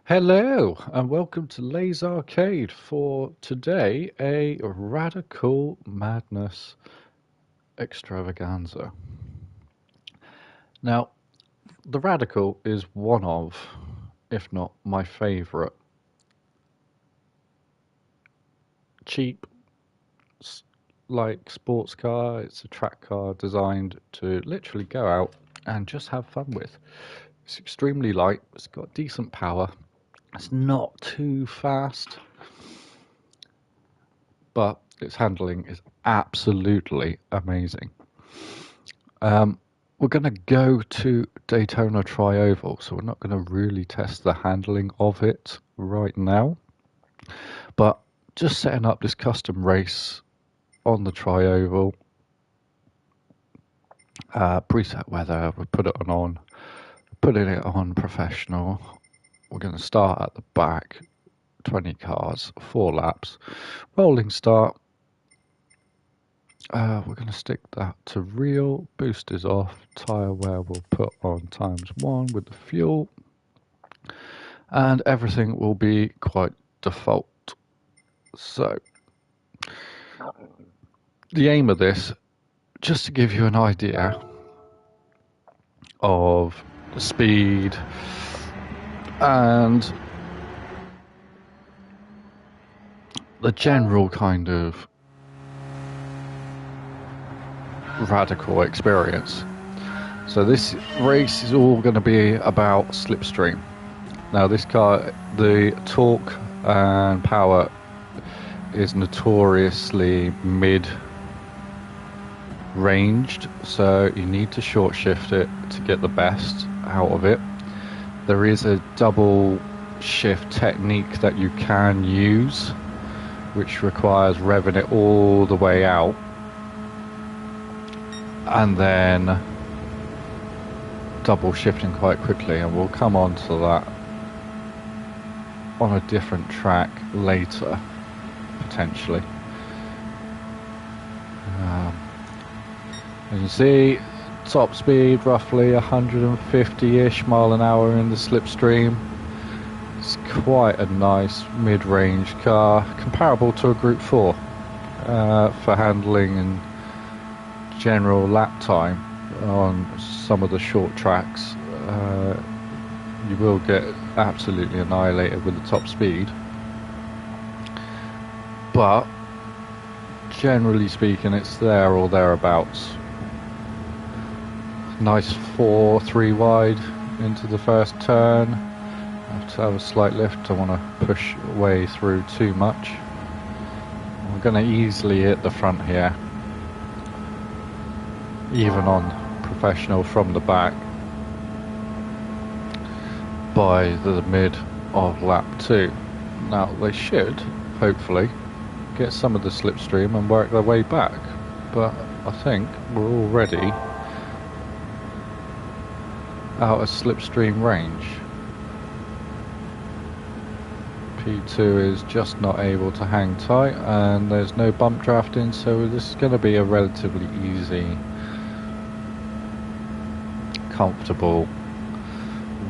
Hello and welcome to LazArcade for today, a Radical Madness extravaganza. Now, the Radical is one of, if not my favourite, cheap, like sports car. It's a track car designed to literally go out and just have fun with. It's extremely light, it's got decent power, it's not too fast, but its handling is absolutely amazing. We're going to go to Daytona Tri-Oval, so we're not going to really test the handling of it right now. But just setting up this custom race on the Tri-Oval, preset weather, we put it on, putting it on professional. We're going to start at the back, 20 cars, 4 laps, rolling start. We're going to stick that to real, boosters off, tyre wear we'll put on ×1 with the fuel, and everything will be quite default. So, the aim of this, just to give you an idea of the speed and the general kind of radical experience. So this race is all going to be about slipstream. Now this car, the torque and power is notoriously mid-ranged, so you need to short shift it to get the best out of it. There is a double shift technique that you can use, which requires revving it all the way out and then double shifting quite quickly, and we'll come on to that on a different track later, potentially. As you see, top speed roughly 150-ish mile an hour in the slipstream. It's quite a nice mid-range car, comparable to a Group 4 for handling and general lap time on some of the short tracks. You will get absolutely annihilated with the top speed, but generally speaking it's there or thereabouts. Nice 4-3 wide into the first turn. I have to have a slight lift, don't want to push way through too much. We're going to easily hit the front here, even on professional from the back, by the mid of lap 2. Now they should hopefully get some of the slipstream and work their way back, but I think we're already out of slipstream range. P2 is just not able to hang tight, and there's no bump drafting, so this is going to be a relatively easy, comfortable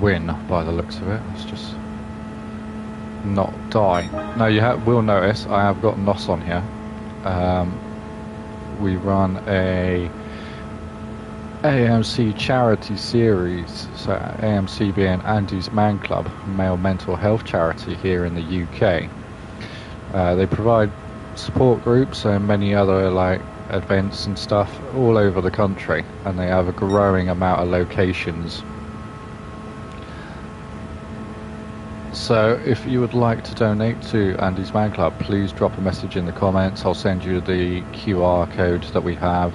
win by the looks of it. Let's just not die. Now you will notice I have got NOS on here. We run a AMC charity series, so AMC being Andy's Man Club, male mental health charity here in the UK. They provide support groups and many other like events and stuff all over the country, and they have a growing amount of locations. So if you would like to donate to Andy's Man Club, please drop a message in the comments. I'll send you the QR code that we have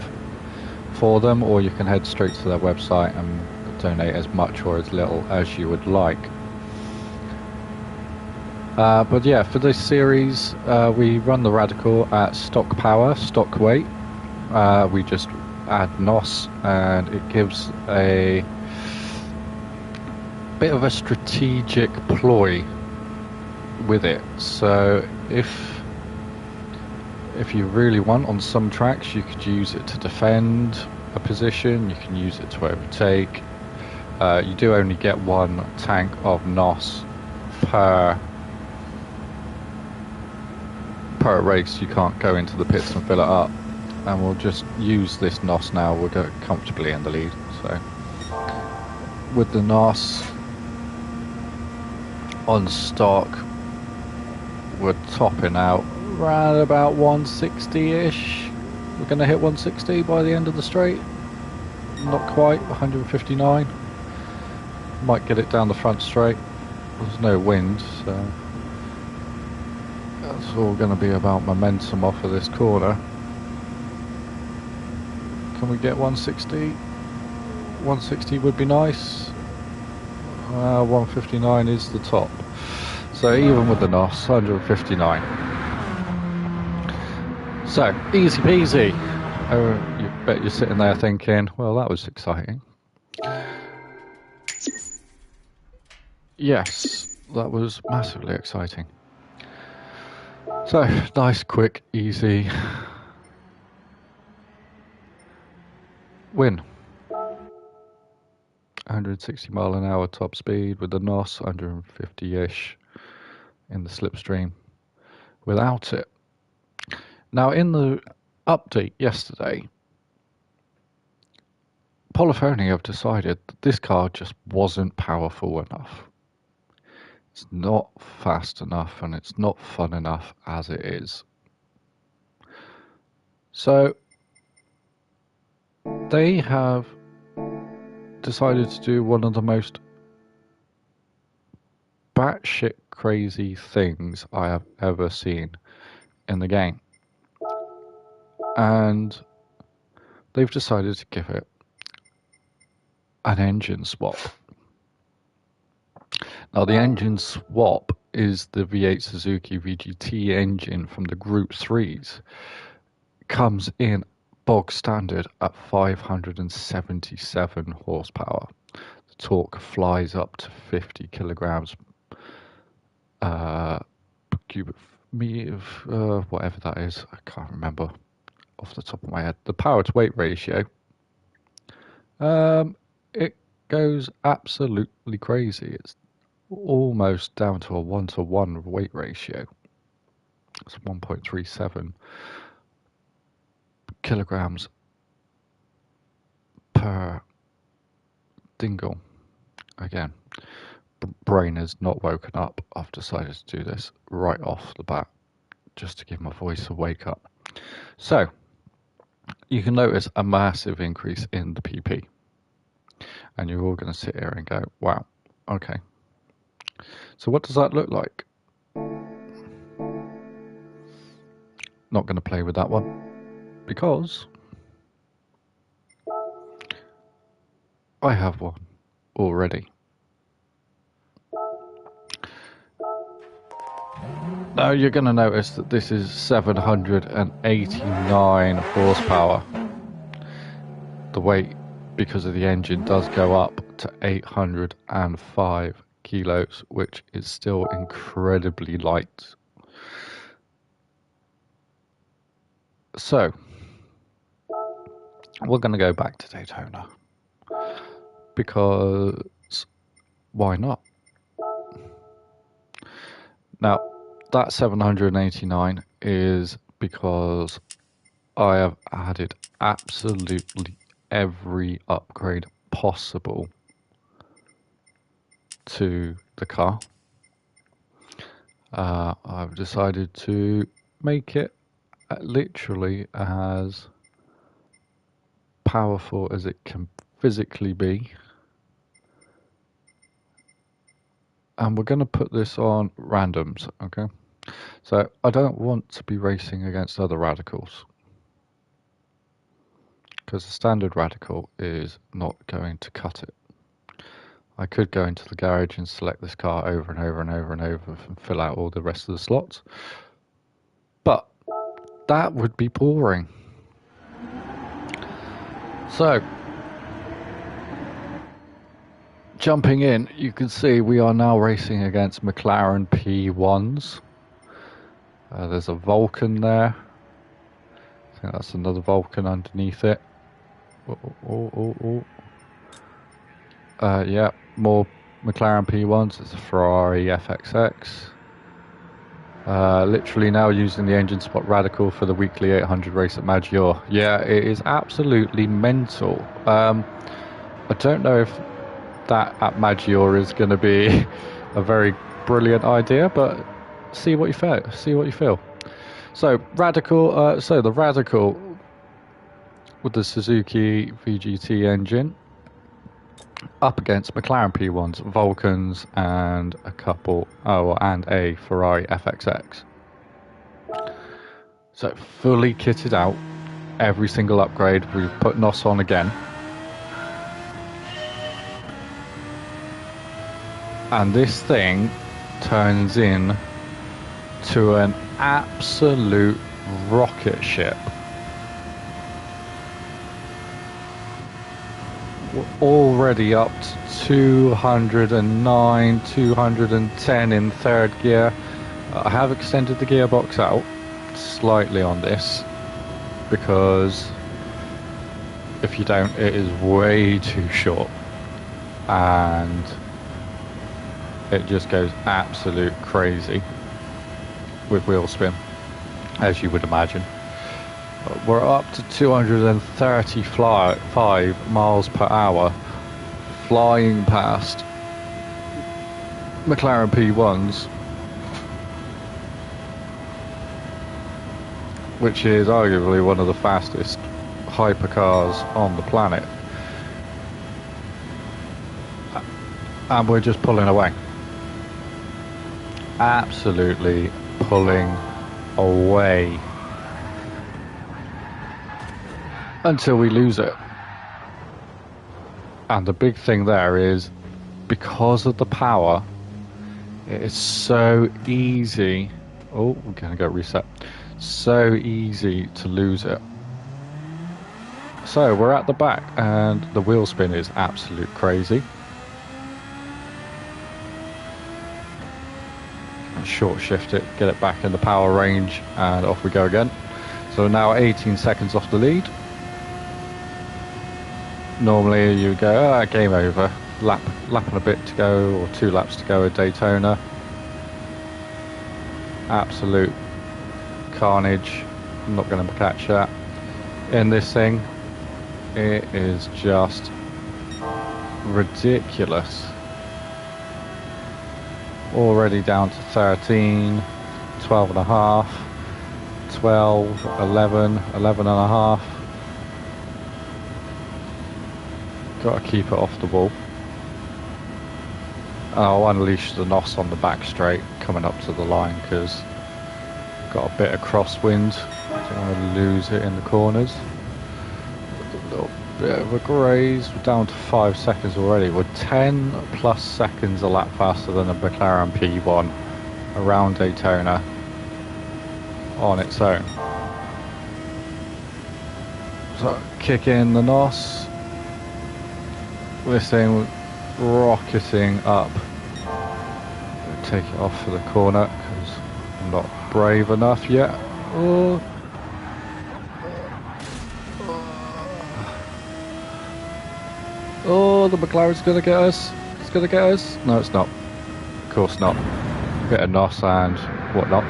for them, or you can head straight to their website and donate as much or as little as you would like. But yeah, for this series we run the Radical at stock power, stock weight. We just add NOS, and it gives a bit of a strategic ploy with it. So if you really want, on some tracks you could use it to defend a position, you can use it to overtake. You do only get one tank of NOS per race. You can't go into the pits and fill it up. And we'll just use this NOS now. We'll go comfortably in the lead. So with the NOS on stock, we're topping out around about 160-ish. We're going to hit 160 by the end of the straight. Not quite, 159. Might get it down the front straight. There's no wind, so that's all going to be about momentum off of this corner. Can we get 160? 160 would be nice. 159 is the top. So even with the NOS, 159. So, easy peasy. Oh, you bet you're sitting there thinking, well, that was exciting. Yes, that was massively exciting. So, nice, quick, easy win. 160 mile an hour top speed with the NOS, 150-ish in the slipstream without it. Now, in the update yesterday, Polyphony have decided that this car just wasn't powerful enough. It's not fast enough and it's not fun enough as it is. So they have decided to do one of the most batshit crazy things I have ever seen in the game. And they've decided to give it an engine swap. Now, the engine swap is the V8 Suzuki VGT engine from the Group 3s. Comes in bog standard at 577 horsepower. The torque flies up to 50 kilograms per cubic meter, whatever that is. I can't remember off the top of my head. The power to weight ratio, it goes absolutely crazy. It's almost down to a 1-to-1 weight ratio. It's 1.37 kilograms per dingle. Again, brain has not woken up. I've decided to do this right off the bat just to give my voice a wake up. So you can notice a massive increase in the PP, and you're all going to sit here and go, wow, okay, so what does that look like? Not going to play with that one because I have one already. Now you're going to notice that this is 789 horsepower. The weight, because of the engine, does go up to 805 kilos, which is still incredibly light. So we're going to go back to Daytona because why not? Now, that 789 is because I have added absolutely every upgrade possible to the car. I've decided to make it literally as powerful as it can physically be. And we're going to put this on randoms, okay? So I don't want to be racing against other radicals, because the standard radical is not going to cut it. I could go into the garage and select this car over and over and over and over and fill out all the rest of the slots, but that would be boring. So jumping in, you can see we are now racing against McLaren P1s. There's a Vulcan there. I think that's another Vulcan underneath it. Yeah, more McLaren P1s, it's a Ferrari FXX. Literally now using the engine spot Radical for the weekly 800 race at Maggiore. Yeah, it is absolutely mental. I don't know if that at Maggiore is going to be a very brilliant idea, but see what you feel. See what you feel. So Radical. So the Radical with the Suzuki VGT engine up against McLaren P1s, Vulcans, and and a Ferrari FXX. So fully kitted out, every single upgrade. We've put NOS on again. And this thing turns in to an absolute rocket ship. We're already up to 209, 210 in third gear. I have extended the gearbox out slightly on this because if you don't, it is way too short and it just goes absolute crazy with wheel spin, as you would imagine. We're up to 235 miles per hour, flying past McLaren P1s, which is arguably one of the fastest hypercars on the planet. And we're just pulling away. Absolutely pulling away. Until we lose it. And the big thing there is, because of the power, it is so easy. Oh, we're going to go reset. So easy to lose it. So we're at the back and the wheel spin is absolute crazy. Short shift it, get it back in the power range, and off we go again. So now 18 seconds off the lead. Normally you go, game over, lap and a bit to go, or 2 laps to go at Daytona. Absolute carnage. I'm not going to catch that. In this thing, it is just ridiculous. Already down to 13, 12 and a half, 12, 11, 11 and a half. Got to keep it off the wall. I'll unleash the NOS on the back straight coming up to the line because got a bit of crosswind. Don't want to lose it in the corners. A little bit of a graze. We're down to 5 seconds already. We're 10 plus seconds a lap faster than a McLaren P1 around Daytona on its own. So kick in the NOS. This thing rocketing up. Take it off for the corner because I'm not brave enough yet. Oh. Oh, the McLaren's gonna get us. It's gonna get us. No, it's not. Of course not. Bit of NOS and whatnot.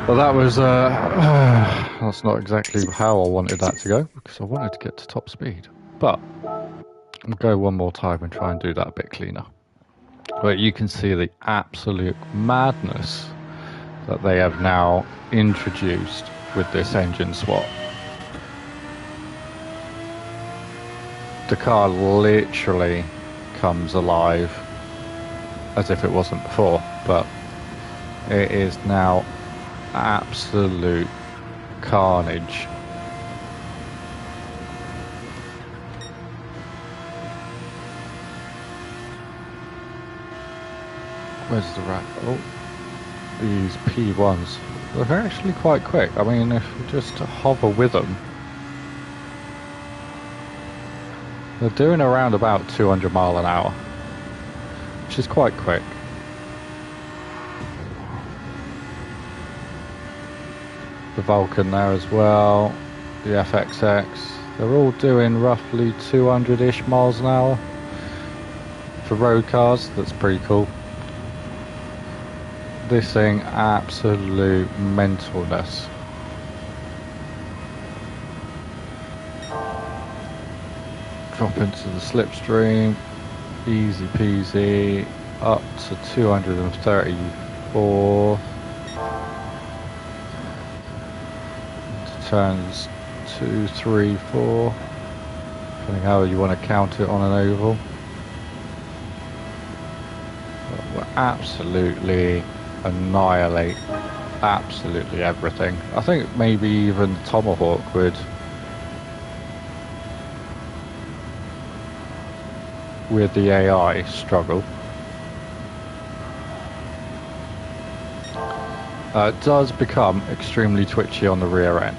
Well, that was that's not exactly how I wanted that to go because I wanted to get to top speed. But I'll go one more time and try and do that a bit cleaner. But you can see the absolute madness that they have now introduced with this engine swap. The car literally comes alive as if it wasn't before, but it is now absolute carnage. Where's the rat? Oh, these P1s. They're actually quite quick. I mean, if you just hover with them, they're doing around about 200 mile an hour, which is quite quick. The Vulcan there as well, the FXX. They're all doing roughly 200-ish miles an hour. for road cars, that's pretty cool. This thing, absolute mentalness. Drop into the slipstream, easy peasy, up to 234. Turns 2, 3, 4, depending how you want to count it on an oval. But we'll absolutely annihilate absolutely everything. I think maybe even Tomahawk would, with the AI, struggle. It does become extremely twitchy on the rear end,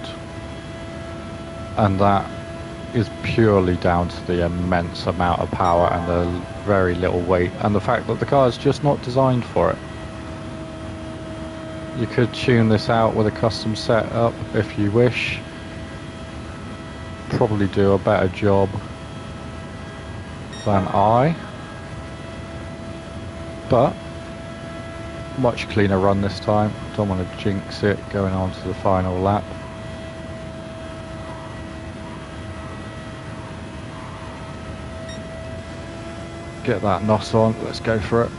and that is purely down to the immense amount of power and the very little weight, and the fact that the car is just not designed for it. You could tune this out with a custom setup if you wish, probably do a better job than I, but much cleaner run this time. Don't want to jinx it going on to the final lap. Get that NOS on, let's go for it.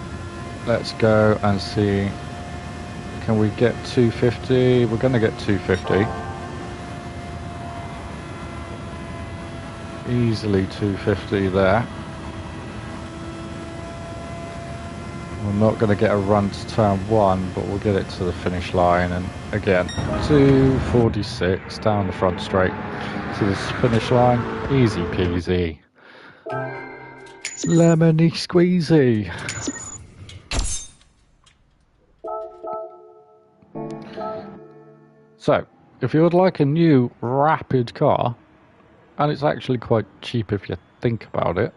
Let's go and see, can we get 250? We're going to get 250. Easily 250 there. We're not going to get a run to turn 1, but we'll get it to the finish line. And again, 246 down the front straight to the finish line. Easy peasy. Lemony squeezy. So, if you would like a new rapid car, and it's actually quite cheap if you think about it,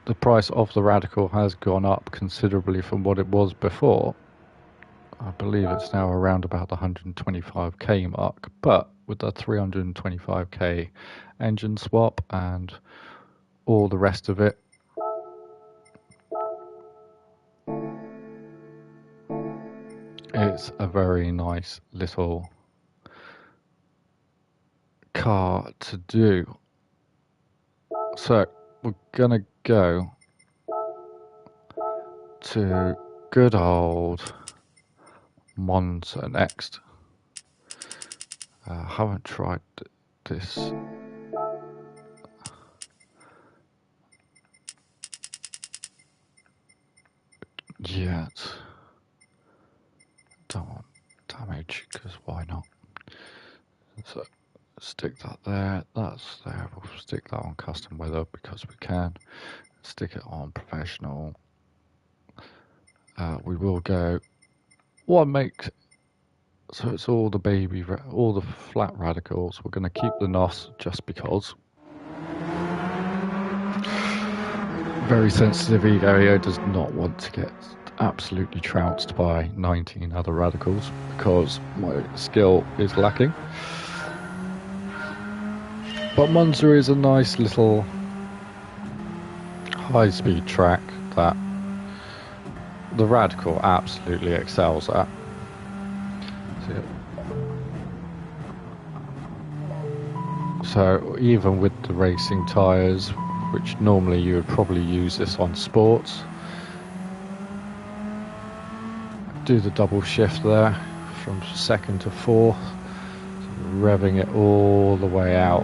the price of the Radical has gone up considerably from what it was before. I believe it's now around about the 125k mark, but with the 325k engine swap and all the rest of it, it's a very nice little car to do. So we're gonna go to good old Monza next. Haven't tried this yet. Don't want damage, because why not? So stick that there, that's there. We'll stick that on custom weather because we can. Stick it on professional. We will go what makes, so it's all the baby, all the flat radicals. We're going to keep the NOS just because. Very sensitive ego does not want to get absolutely trounced by 19 other radicals because my skill is lacking. But Monza is a nice little high-speed track that the Radical absolutely excels at. So even with the racing tyres, which normally you would probably use this on sports, do the double shift there from second to fourth, revving it all the way out.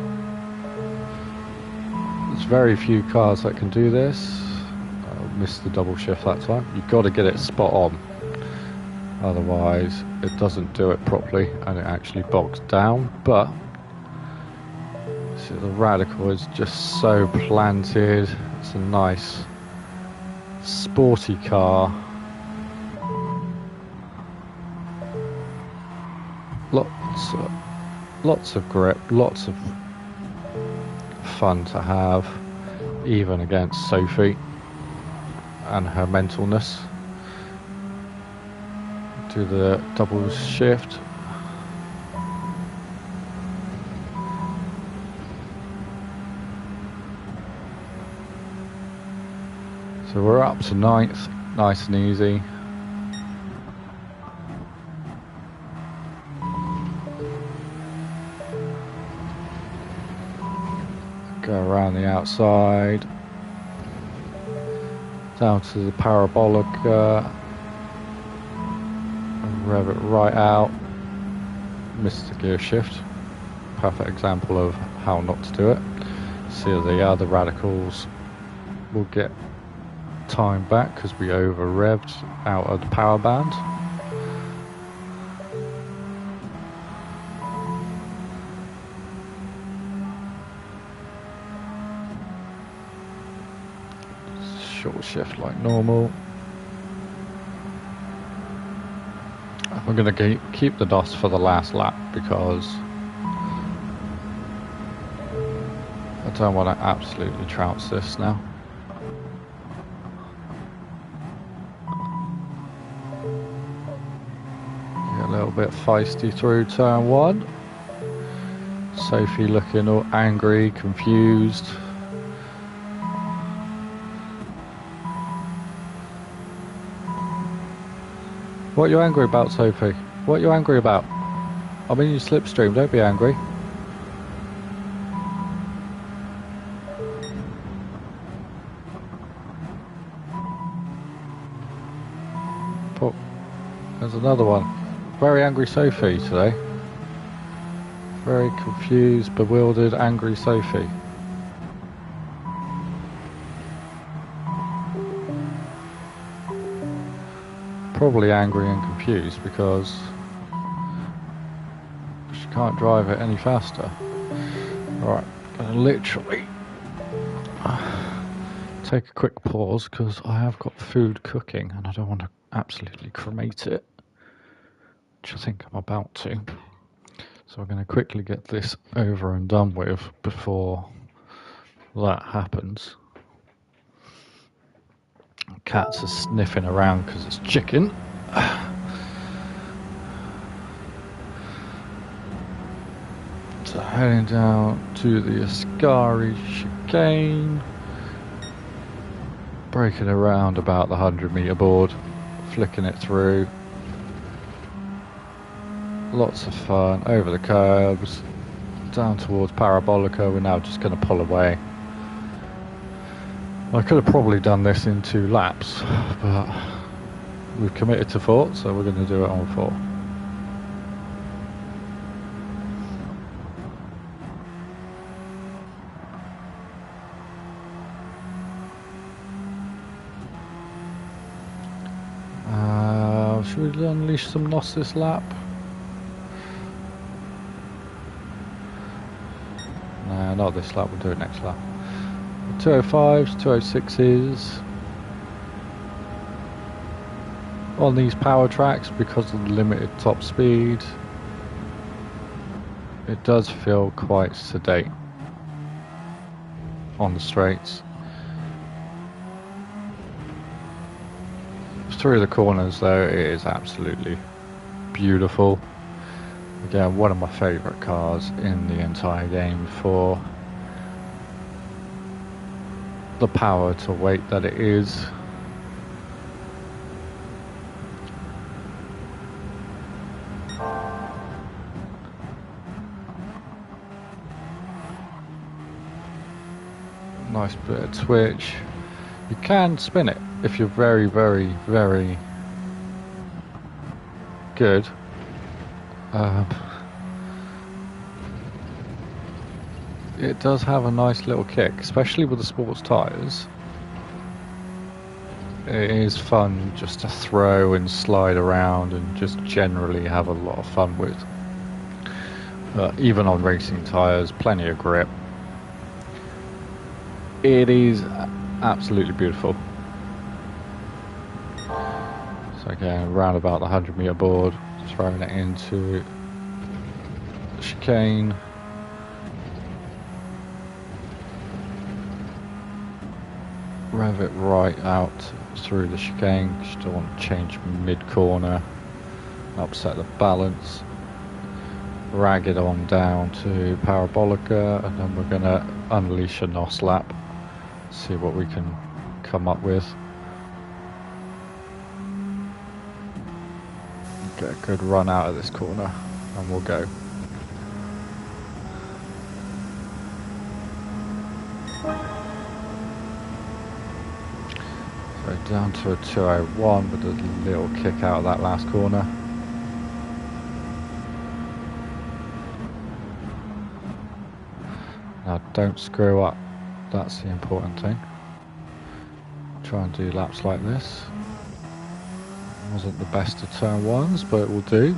There's very few cars that can do this. I missed the double shift that time. You've got to get it spot on, otherwise it doesn't do it properly and it actually bogs down. But see, the Radical is just so planted. It's a nice sporty car. Lots of grip, lots of fun to have, even against Sophie and her mentalness. Do the double shift. So we're up to 9th, nice and easy. Go around the outside, down to the parabolica, and rev it right out. Missed the gear shift. Perfect example of how not to do it. See the other radicals will get time back because we over revved out of the power band. Short shift like normal. I'm going to keep the DOS for the last lap because I don't want to absolutely trounce this now. Get a little bit feisty through turn 1. Sophie looking all angry, confused. What are you angry about, Sophie? What are you angry about? I'm in your slipstream, don't be angry. Oh, there's another one. Very angry Sophie today. Very confused, bewildered, angry Sophie. Probably angry and confused because she can't drive it any faster. Alright, gonna literally take a quick pause because I have got food cooking and I don't want to absolutely cremate it, which I think I'm about to. So I'm going to quickly get this over and done with before that happens. Cats are sniffing around because it's chicken. So heading down to the Ascari chicane. Braking around about the 100-meter board. Flicking it through. Lots of fun. Over the curbs. Down towards Parabolica. We're now just going to pull away. I could have probably done this in 2 laps, but we've committed to 4, so we're going to do it on 4. Should we unleash some NOS this lap? Nah, not this lap, we'll do it next lap. 205s, 206s. On these power tracks, because of the limited top speed, it does feel quite sedate on the straights. Through the corners though, it is absolutely beautiful. Again, one of my favourite cars in the entire game for the power to weight that it is. Nice bit of twitch. You can spin it if you're very, very, very good. It does have a nice little kick, especially with the sports tyres. It is fun just to throw and slide around and just generally have a lot of fun with. Even on racing tyres, plenty of grip. It is absolutely beautiful. So again, around about the 100-meter board, throwing it into the chicane. Rev it right out through the chicane. Just don't want to change mid-corner, upset the balance. Rag it on down to Parabolica, and then we're going to unleash a NOS lap. See what we can come up with. get a good run out of this corner and we'll go. So down to a 201 with a little kick out of that last corner. Now don't screw up, that's the important thing. Try and do laps like this. Wasn't the best of turn ones, but it will do.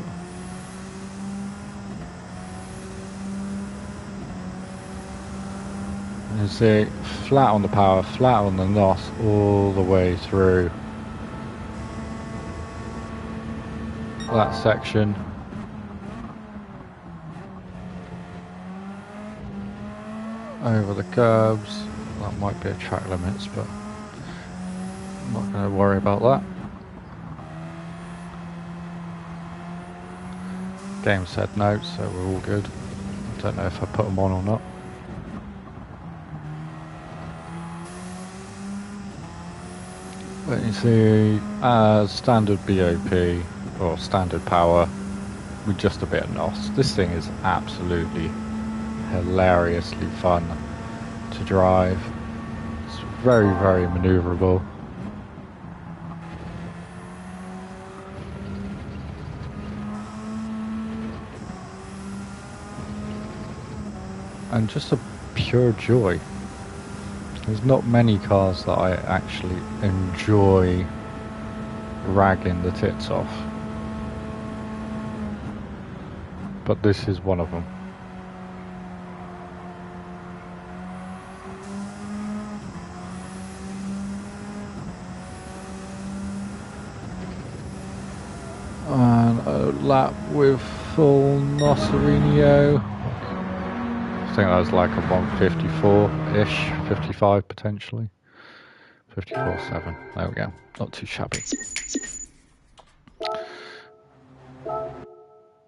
You see, flat on the power, flat on the NOS, all the way through that section. Over the curbs. That might be a track limits, but I'm not going to worry about that. Game said no, so we're all good. I don't know if I put them on or not. But you see, as standard BOP or standard power with just a bit of NOS, this thing is absolutely hilariously fun to drive. It's very, very maneuverable. And just a pure joy. There's not many cars that I actually enjoy ragging the tits off, but this is one of them. And a lap with full Nosserino. I think that was like a 154-ish, 55 potentially. 54.7, there we go, not too shabby.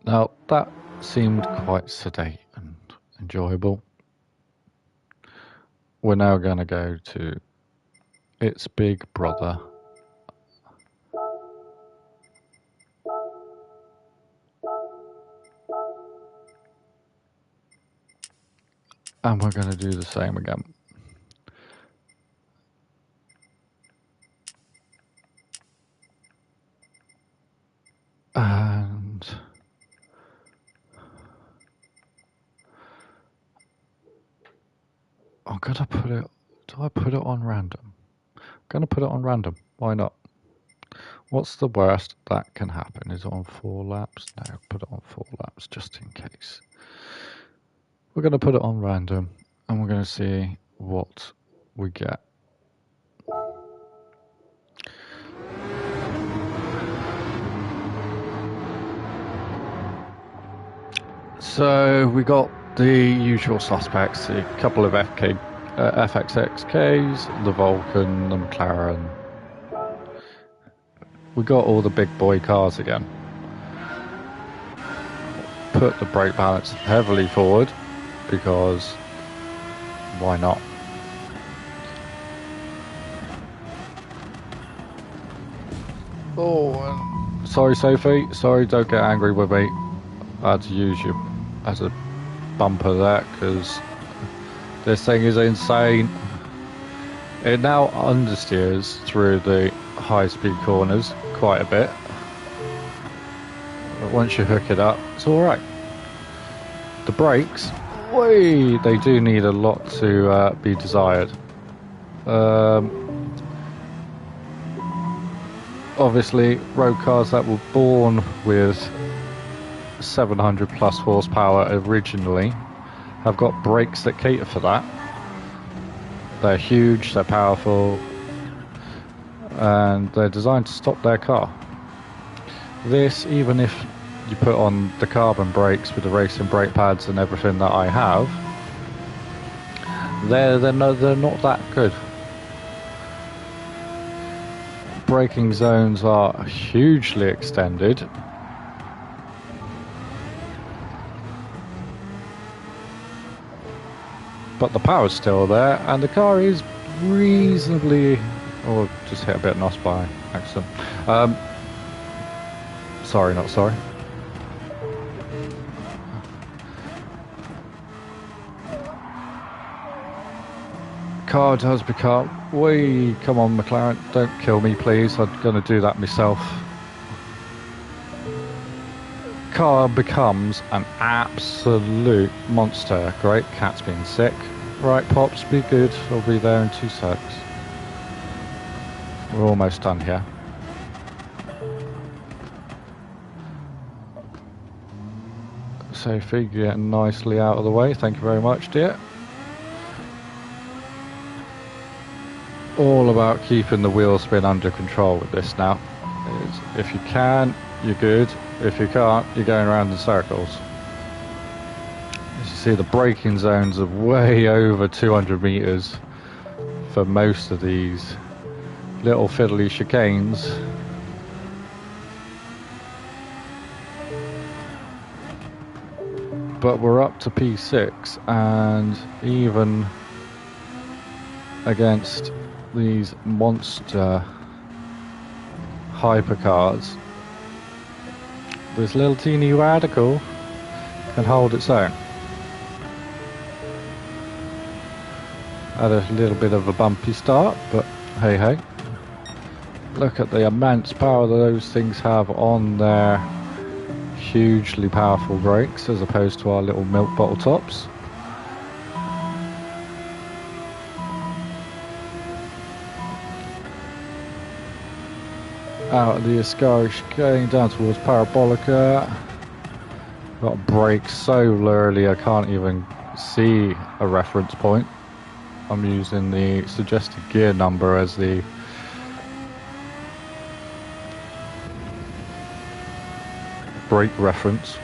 Now that seemed quite sedate and enjoyable. We're now going to go to its big brother. And we're going to do the same again. And I'm going to put it, do I put it on random? I'm going to put it on random, why not? What's the worst that can happen? Is it on 4 laps? No, put it on 4 laps just in case. We're going to put it on random and we're going to see what we get. So we got the usual suspects, a couple of FXXKs, the Vulcan, the McLaren. We got all the big boy cars again. Put the brake balance heavily forward because why not? Oh, sorry Sophie, sorry, don't get angry with me. I had to use you as a bumper there because this thing is insane. It now understeers through the high speed corners quite a bit, but once you hook it up it's alright. The brakes, they do need a lot to be desired. Obviously road cars that were born with 700 plus horsepower originally have got brakes that cater for that. They're huge, they're powerful, and they're designed to stop their car. This, even if you put on the carbon brakes with the racing brake pads and everything that I have, they're not that good. Braking zones are hugely extended. But the power's still there, and the car is reasonably, or just hit a bit of NOS by accident. Sorry, not sorry. Car does become... Whee! Come on, McLaren. Don't kill me, please. I'm going to do that myself. Car becomes an absolute monster. Great, cat's been sick. Right, Pops, be good. I'll be there in 2 secs. We're almost done here. Sophie, getting nicely out of the way. Thank you very much, dear. All about keeping the wheel spin under control with this now. If you can, you're good. If you can't, you're going around in circles. As you see, the braking zones are way over 200 meters for most of these little fiddly chicanes. But we're up to P6, and even against these monster hypercars, this little teeny Radical can hold its own. Had a little bit of a bumpy start, but hey hey. Look at the immense power that those things have on their hugely powerful brakes as opposed to our little milk bottle tops. Out of the Ascari chicane down towards Parabolica. Got to brake so early I can't even see a reference point. I'm using the suggested gear number as the brake reference.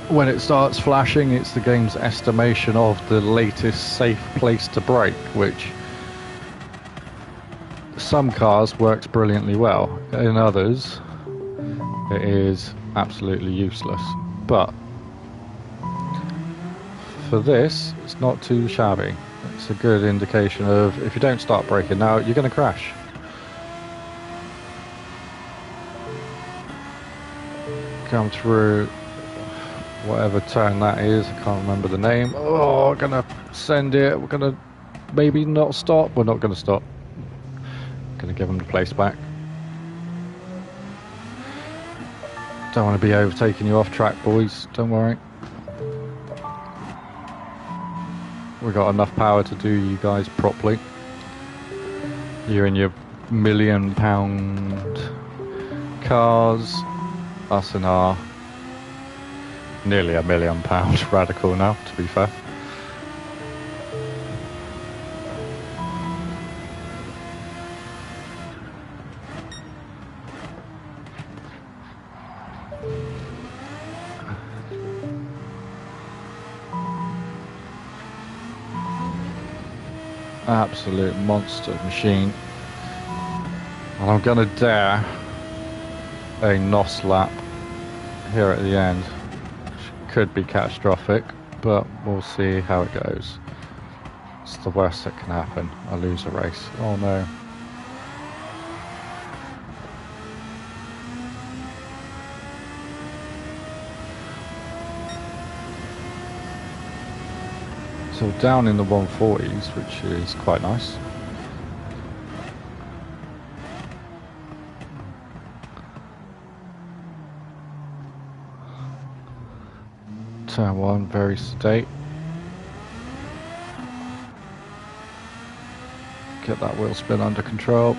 When it starts flashing, it's the game's estimation of the latest safe place to brake, which some cars works brilliantly well. In others, it is absolutely useless. But for this, it's not too shabby. It's a good indication of if you don't start braking now, you're going to crash. Come through whatever turn that is, I can't remember the name. Oh, we're gonna send it. We're gonna maybe not stop. We're not gonna stop. Gonna give them the place back. Don't want to be overtaking you off track, boys. Don't worry. We've got enough power to do you guys properly. You and your £1 million cars. Us and our nearly £1 million Radical now, to be fair. Absolute monster machine. And I'm gonna dare a NOS lap here at the end. Which could be catastrophic, but we'll see how it goes. It's the worst that can happen. I lose a race. Oh no. So down in the 140s, which is quite nice. Turn 1, very sedate. Get that wheel spin under control.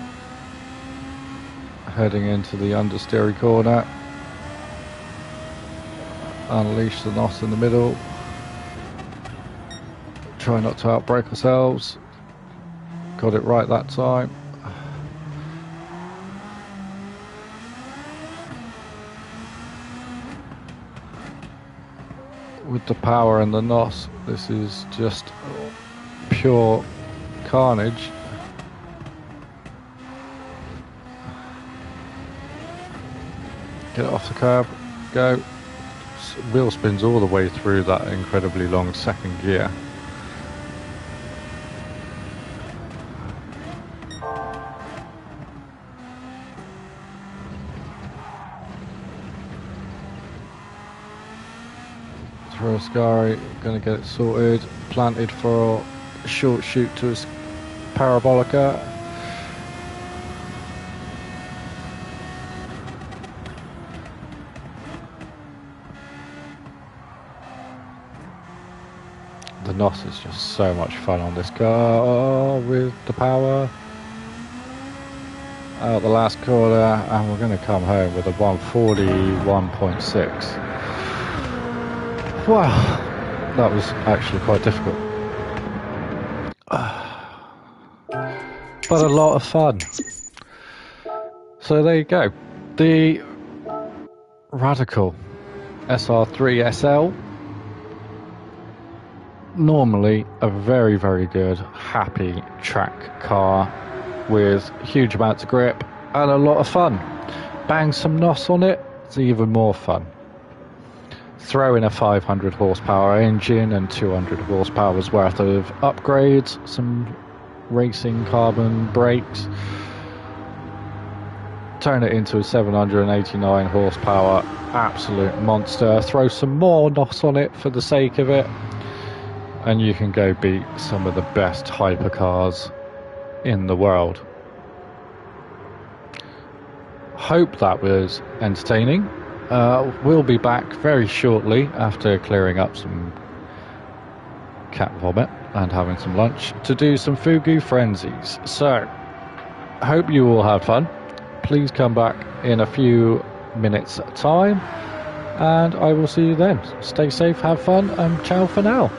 Heading into the understeery corner. Unleash the NOS in the middle. Try not to outbrake ourselves. Got it right that time. With the power and the NOS, this is just pure carnage. Get it off the curb, go. Wheel spins all the way through that incredibly long second gear. for Ascari, gonna get it sorted, planted for a short shoot to his parabolica. The NOS is just so much fun on this car with the power. Out the last corner, and we're going to come home with a 141.6. Wow, that was actually quite difficult. But a lot of fun. So there you go. The Radical SR3 SL. Normally a very, very good, happy track car with huge amounts of grip and a lot of fun. Bang some NOS on it, it's even more fun. Throw in a 500 horsepower engine and 200 horsepower's worth of upgrades, some racing carbon brakes, turn it into a 789 horsepower absolute monster, throw some more NOS on it for the sake of it, and you can go beat some of the best hypercars in the world. Hope that was entertaining. We'll be back very shortly after clearing up some cat vomit and having some lunch to do some Fugu Frenzies. So, hope you all had fun. Please come back in a few minutes time, and I will see you then. Stay safe, have fun, and ciao for now.